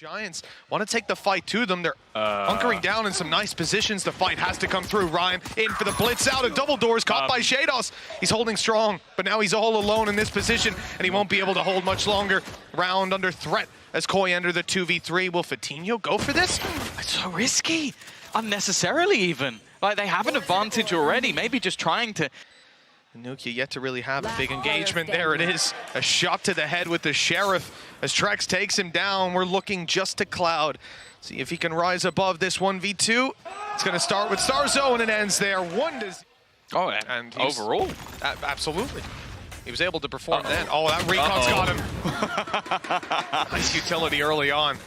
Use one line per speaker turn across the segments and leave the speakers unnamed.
Giants want to take the fight to them. They're hunkering down in some nice positions. The fight has to come through. Ryan in for the blitz out of double doors, caught by Sheydos. He's holding strong, but now he's all alone in this position, and he won't be able to hold much longer. Round under threat as Koi enter the 2v3. Will Fatinho go for this?
It's so risky, unnecessarily even. Like, they have an advantage already, maybe just trying to...
Nukkye yet to really have a big engagement. There it is. A shot to the head with the Sheriff as Trexx takes him down. We're looking just to Cloud. See if he can rise above this 1v2. It's going to start with starxo and it ends there. 1-0.
Oh, and overall?
Absolutely. He was able to perform that. Oh, that recon's got him. Nice utility early on.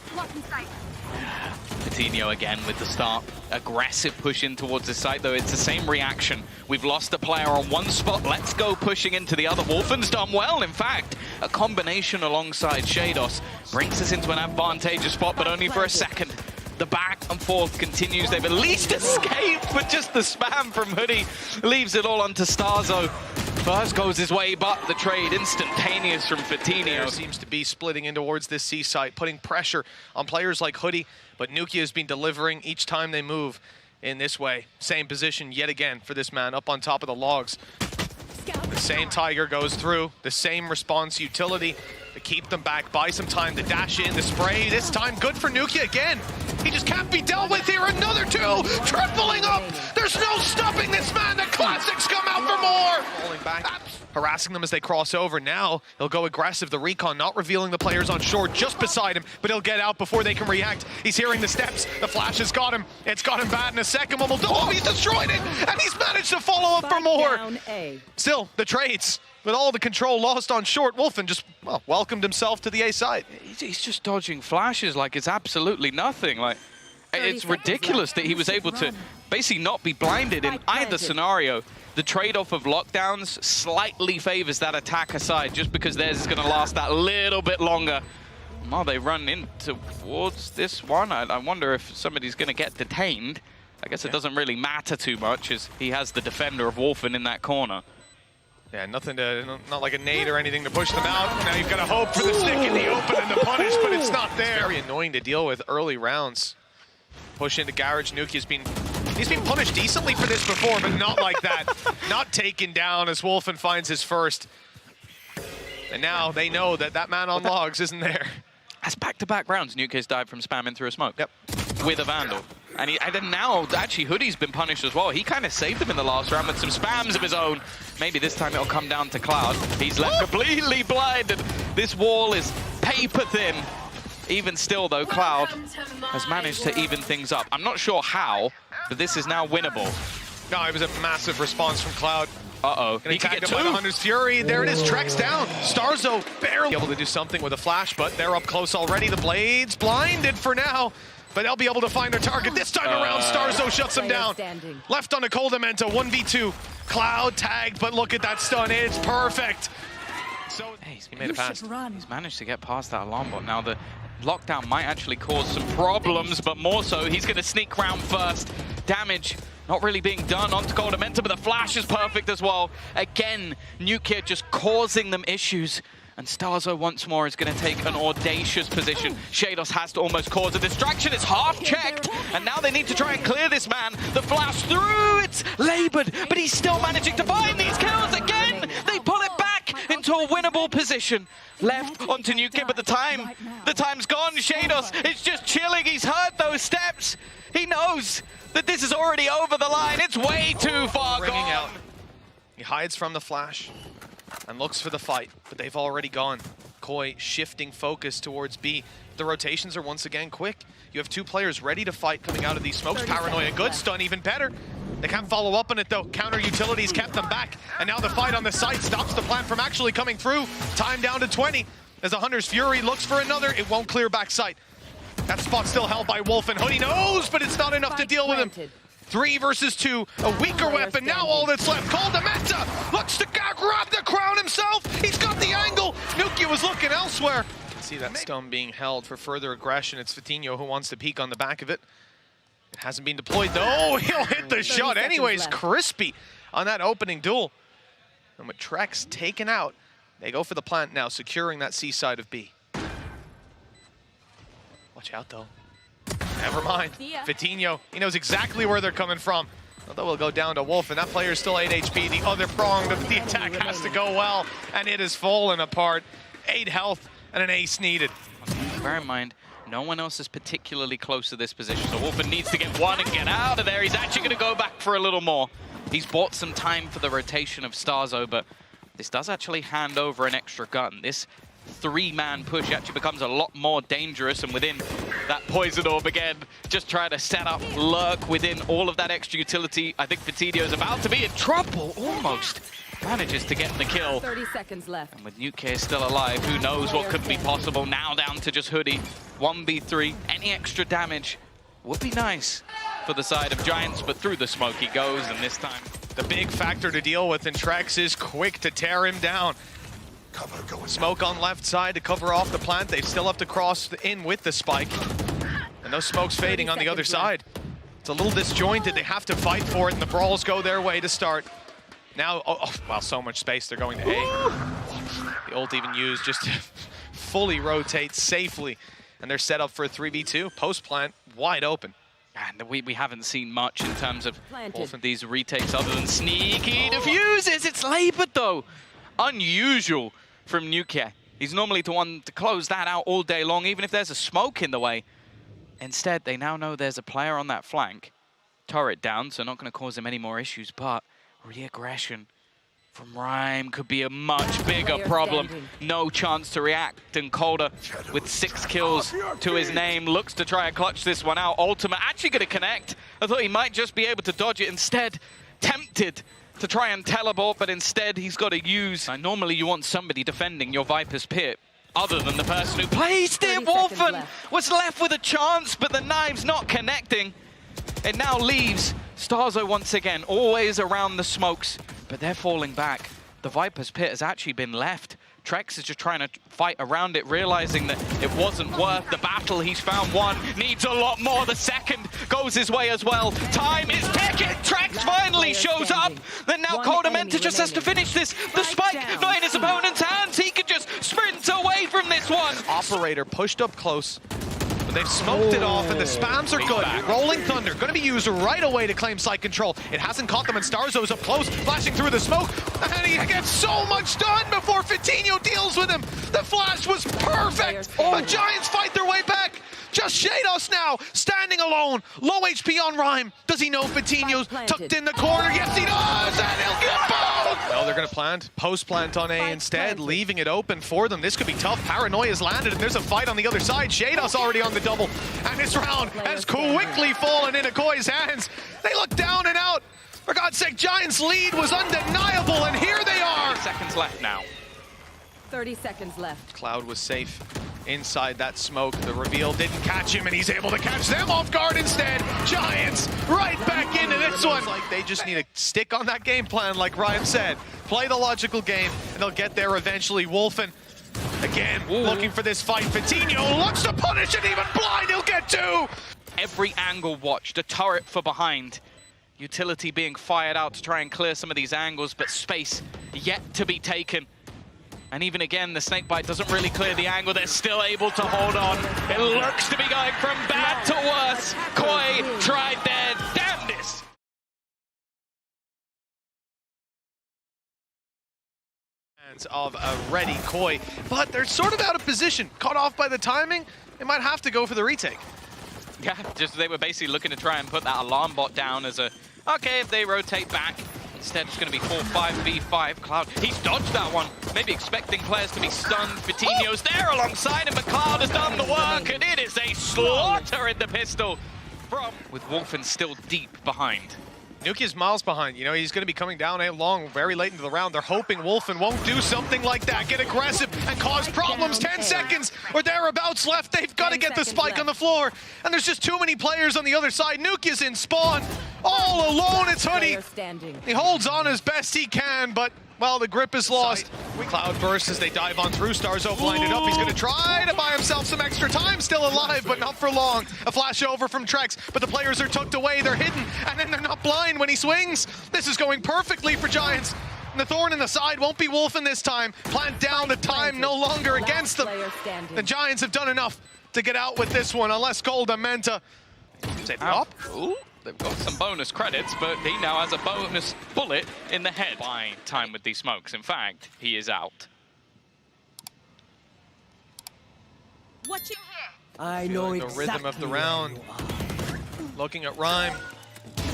Fatinho again with the start. Aggressive push in towards the site, though it's the same reaction. We've lost a player on one spot. Let's go pushing into the other. Wolfen's done well, in fact. A combination alongside Sheydos brings us into an advantageous spot, but only for a second. The back and forth continues. They've at least escaped, but just the spam from Hoody leaves it all onto starxo. First goes his way, but the trade instantaneous from Fatinho.
Seems to be splitting in towards this C site, putting pressure on players like Hoody, but Nukkye has been delivering each time they move in this way. Same position yet again for this man up on top of the logs. The same Tiger goes through, the same response utility to keep them back, buy some time to dash in, the spray. This time good for Nukkye again. He just can't be dealt with here. Another two, tripling up. There's no stopping this man. The classics come out for more. Falling back, harassing them as they cross over. Now he'll go aggressive. The recon not revealing the players on shore just beside him, but he'll get out before they can react. He's hearing the steps. The flash has got him. It's got him bad in a second one. Oh, he's destroyed it, and he's managed to follow up for more. Still, the trades. With all the control lost on short, Wolfen just, well, welcomed himself to the A side.
He's just dodging flashes like it's absolutely nothing. Like, it's ridiculous that he was able to basically not be blinded in either scenario. The trade-off of lockdowns slightly favors that attacker side just because theirs is going to last that little bit longer. While they run in towards this one, I wonder if somebody's going to get detained. I guess it doesn't really matter too much as he has the defender of Wolfen in that corner.
Yeah, nothing to, not like a nade or anything to push them out. Now you've got to hope for the stick in the open and the punish, but it's not there. Very annoying to deal with early rounds. Push into Garage. Nukkye's he's been punished decently for this before, but not like that. Not taken down as Wolfen finds his first. And now they know that that man on logs isn't there.
That's back-to-back rounds. Nukkye's died from spamming through a smoke.
Yep.
With a Vandal. And then now, actually, Hoody's been punished as well. He kind of saved him in the last round with some spams of his own. Maybe this time it'll come down to Cloud. He's left completely blinded. This wall is paper thin. Even still, though, Cloud has managed to even things up. I'm not sure how, but this is now winnable.
No, it was a massive response from Cloud.
Uh-oh.
He can get two. By the Hunter's Fury. There it is. Trexx down. starxo barely able to do something with a flash, but they're up close already. The Blades blinded for now. But they'll be able to find their target this time around. starxo shuts him down. Left on a koldamenta, 1v2. Cloud tagged, but look at that stun. It's perfect. So
hey, he made it past. He's managed to get past that alarm bot. Now the lockdown might actually cause some problems, but more so, he's going to sneak round first. Damage not really being done onto koldamenta, but the flash is perfect as well. Again, Nukkye just causing them issues. And starxo once more is going to take an audacious position. Sheydos has to almost cause a distraction. It's half checked. And now they need to try and clear this man. The flash through. It's labored. But he's still managing to find these kills again. They pull it back into a winnable position. Left onto Nukkye, but the time's gone. Sheydos is just chilling. He's heard those steps. He knows that this is already over the line. It's way too far gone.
Out. He hides from the flash and looks for the fight, but they've already gone. Koi shifting focus towards B. The rotations are once again quick. You have two players ready to fight coming out of these smokes. Paranoia, good stun, even better. They can't follow up on it though. Counter utilities kept them back. And now the fight on the site stops the plant from actually coming through. Time down to 20. As the Hunter's Fury looks for another, it won't clear back sight. That spot still held by Wolfen. Hoody knows, but it's not enough to deal with him. 3 versus 2, a weaker weapon. Now all that's left, koldamenta looks to grab the crown himself. He's got the angle. Nukkye was looking elsewhere. See that stun being held for further aggression. It's Fatinho who wants to peek on the back of it. It hasn't been deployed though. He'll hit the shot anyways. Crispy on that opening duel. And with Trexx taken out, they go for the plant now, securing that C side of B. Watch out, though. Never mind. Vitinho, he knows exactly where they're coming from. Although we'll go down to Wolfen. That player is still 8 HP. The other prong of the attack has to go well, and it has fallen apart. 8 health and an ace needed.
Bear in mind, no one else is particularly close to this position, so Wolfen needs to get one and get out of there. He's actually going to go back for a little more. He's bought some time for the rotation of starxo, but this does actually hand over an extra gun. This 3-man push actually becomes a lot more dangerous, and within that poison orb again, just trying to set up, lurk within all of that extra utility. I think Vitinho's about to be in trouble, almost. Manages to get the kill.
30 seconds left.
And with nukkye still alive, who knows what could be possible. Now down to just hoody. 1v3, any extra damage would be nice for the side of Giants, but through the smoke he goes, and this time
the big factor to deal with, and trexx is quick to tear him down. Smoke on left side to cover off the plant. They still have to cross in with the spike. And those smokes fading on the other side. It's a little disjointed. They have to fight for it, and the brawls go their way to start. Now, wow, so much space. They're going to A. The ult even used just to fully rotate safely. And they're set up for a 3v2. Post-plant, wide open.
And we haven't seen much in terms of Wolfen these retakes other than sneaky diffuses. It's labored, though. Unusual from nukkye. He's normally the one to close that out all day long, even if there's a smoke in the way. Instead, they now know there's a player on that flank. Turret down, so not going to cause him any more issues, but re-aggression from Rhyme could be a much bigger problem. No chance to react, and Kolda, with 6 kills to his name, looks to try and clutch this one out. Ultimate actually going to connect. I thought he might just be able to dodge it. Instead, tempted to try and teleport, but instead he's got to use... Normally you want somebody defending your Viper's Pit other than the person who placed it. Wolfen was left with a chance, but the knives not connecting. It now leaves starxo once again, always around the smokes, but they're falling back. The Viper's Pit has actually been left. Trexx is just trying to fight around it, realizing that it wasn't worth the battle. He's found one, needs a lot more. The second goes his way as well. Time is ticking. Trexx finally shows up. Then now koldamenta just has to finish this. The spike not in his opponent's hands. He could just sprint away from this one.
Operator pushed up close. They've smoked it off, and the spams are good. Rolling Thunder, going to be used right away to claim site control. It hasn't caught them, and starxo's up close, flashing through the smoke. And he gets so much done before Vitinho deals with him. The flash was perfect. The Giants fight their way back. Just Sheydos now, standing alone. Low HP on Rhyme. Does he know Vitinho's tucked in the corner? Yes, he does, and he'll get both. No, they're going to plant. Post-plant on A instead, leaving it open for them. This could be tough. Paranoia's landed, and there's a fight on the other side. Sheydos already on the double, and this round has quickly fallen into Koi's hands. They look down and out. For God's sake, Giants' lead was undeniable, and here they are.
Seconds left now.
30 seconds left.
Cloud was safe inside that smoke. The reveal didn't catch him, and he's able to catch them off guard instead. Giants right back into this one. Like they just need to stick on that game plan, like Ryan said. Play the logical game, and they'll get there eventually. Wolfen, again, looking for this fight. Vitinho looks to punish it, even blind, he'll get 2.
Every angle watched, a turret for behind. Utility being fired out to try and clear some of these angles, but space yet to be taken. And even again, the snakebite doesn't really clear the angle. They're still able to hold on. It looks to be going from bad to worse. Koi tried their damnedest.
Of a ready Koi, but they're sort of out of position. Caught off by the timing, they might have to go for the retake.
Yeah, just they were basically looking to try and put that alarm bot down as a, okay, if they rotate back. Instead, it's going to be 4-5v5. Cloud, he's dodged that one. Maybe expecting players to be stunned. Vitinho's there alongside him, but Cloud has done the work, and it is a slaughter in the pistol from with Wolfen still deep behind.
Nukkye's miles behind. You know, he's going to be coming down long, very late into the round. They're hoping Wolfen won't do something like that, get aggressive and cause problems. 10 seconds or thereabouts left. They've got to get the spike on the floor. And there's just too many players on the other side. Nukkye's in spawn. All alone, it's hoody. He holds on as best he can, but, well, the grip is lost. Cloud bursts as they dive on through. starxo blinded up. He's going to try to buy himself some extra time. Still alive, but not for long. A flash over from Trexx, but the players are tucked away. They're hidden, and then they're not blind when he swings. This is going perfectly for Giants. And the thorn in the side won't be Wolfen this time. Plant down, the time no longer against them. The Giants have done enough to get out with this one, unless koldamenta save up.
Ooh, they've got some bonus credits, but he now has a bonus bullet in the head. Buying time with these smokes. In fact, he is out.
Watching here.
I know
the
exactly
rhythm of the round.
where you are.
Looking at Rhyme.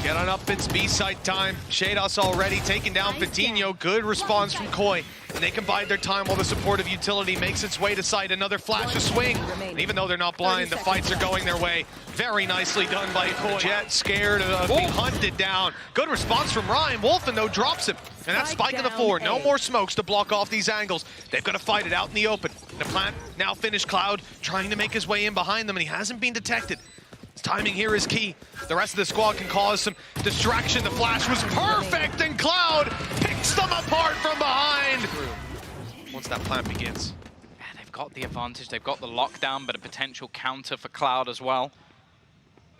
Get on up, it's B-side time. Sheydos already taking down Fatinho. Good response from Koi. And they can bide their time while the supportive utility makes its way to site. Another flash, a swing. And even though they're not blind, the fights are going their way. Very nicely done by Koi. Jet scared of being hunted down. Good response from Rhyme. Wolfen, though, drops him. And that spike on the floor. No more smokes to block off these angles. They've got to fight it out in the open. The plant now finished Cloud, trying to make his way in behind them, and he hasn't been detected. His timing here is key. The rest of the squad can cause some distraction. The flash was perfect, and Cloud picks them apart from behind. Once that plant begins.
Yeah, they've got the advantage. They've got the lockdown, but a potential counter for Cloud as well.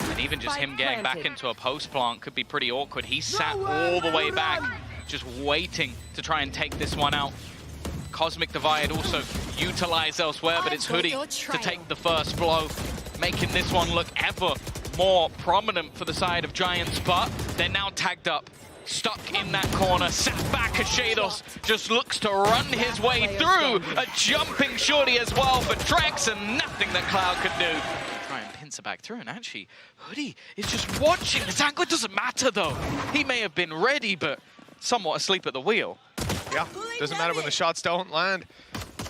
And even just him getting back into a post plant could be pretty awkward. He sat all the way back, just waiting to try and take this one out. Cosmic Divide also utilized elsewhere, but it's Hoody to take the first blow, making this one look ever more prominent for the side of Giants, but they're now tagged up, stuck in that corner, sat back as Sheydos just looks to run his way through. A jumping shorty as well for trexx, and nothing that Cloud could do. Try and pincer back through, and actually, Hoody is just watching. This angle doesn't matter though. He may have been ready, but somewhat asleep at the wheel.
Yeah, doesn't matter when the shots don't land.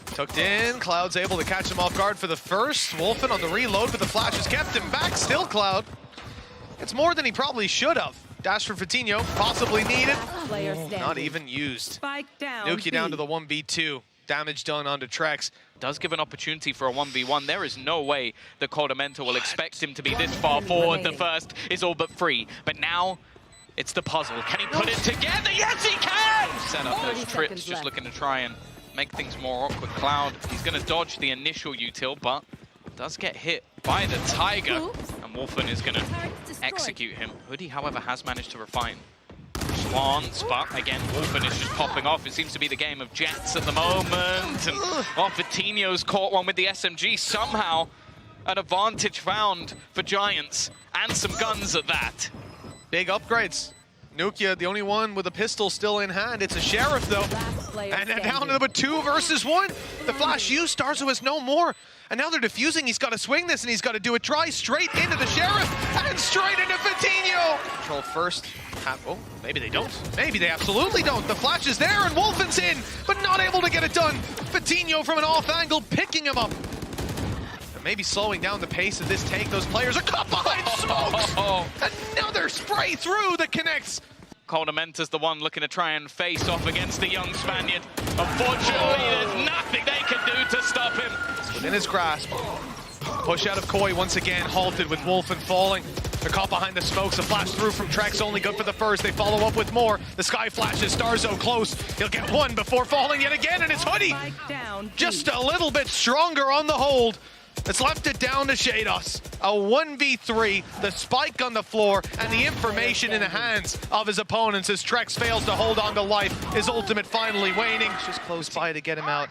Tucked in, Cloud's able to catch him off guard for the first. Wolfen on the reload, but the flash has kept him back. Still Cloud. It's more than he probably should have. Dash for Fatinho, possibly needed. Not even used.
Spike down.
Nukkye down to the 1v2. Damage done onto trexx.
Does give an opportunity for a 1v1. There is no way that koldamenta will expect him to be this far forward. The first is all but free, but now it's the puzzle. Can he put it together? Yes, he can! Set up those trips, just looking to try and make things more awkward. Cloud, he's going to dodge the initial util, but does get hit by the Tiger. And Wolfen is going to execute him. Hoody, however, has managed to refine Swans, but again, Wolfen is just popping off. It seems to be the game of Jets at the moment. And Fatinho's caught one with the SMG. Somehow, an advantage found for Giants, and some guns at that.
Big upgrades. Nukkye, the only one with a pistol still in hand. It's a Sheriff, though. And down to the 2 versus 1. The flash used, starxo has no more. And now they're defusing. He's got to swing this, and he's got to do it dry straight into the Sheriff and straight into Fatinho. Control first. Oh, maybe they don't. Maybe they absolutely don't. The flash is there, and Wolfen's in, but not able to get it done. Fatinho from an off angle, picking him up. Maybe slowing down the pace of this take. Those players are caught behind smokes. Another spray through that connects.
koldamenta's the one looking to try and face off against the young Spaniard. Unfortunately, there's nothing they can do to stop him.
It's within his grasp. Push out of Koi once again, halted with Wolfen falling. They're caught behind the smokes. A flash through from trexx, only good for the first. They follow up with more. The sky flashes, starxo close. He'll get one before falling yet again, and it's Hoody. Just a little bit stronger on the hold. It's left it down to Sheydos. A 1v3, the spike on the floor, and the information in the hands of his opponents as trexx fails to hold on to life. His ultimate finally waning. Just close by to get him out.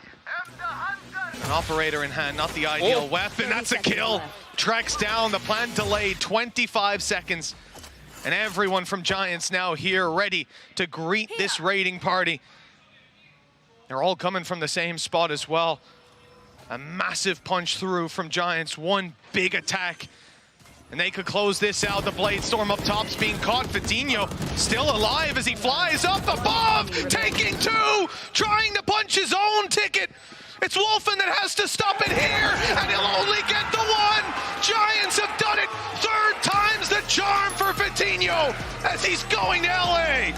An operator in hand, not the ideal weapon. That's a kill. Trexx down, the plan delayed 25 seconds. And everyone from Giants now here ready to greet this raiding party. They're all coming from the same spot as well. A massive punch through from Giants, one big attack. And they could close this out. The Blade Storm up top's being caught. Fatinho still alive as he flies up above, taking 2, trying to punch his own ticket. It's Wolfen that has to stop it here, and he'll only get the 1. Giants have done it. 3rd time's the charm for Fatinho as he's going to LA.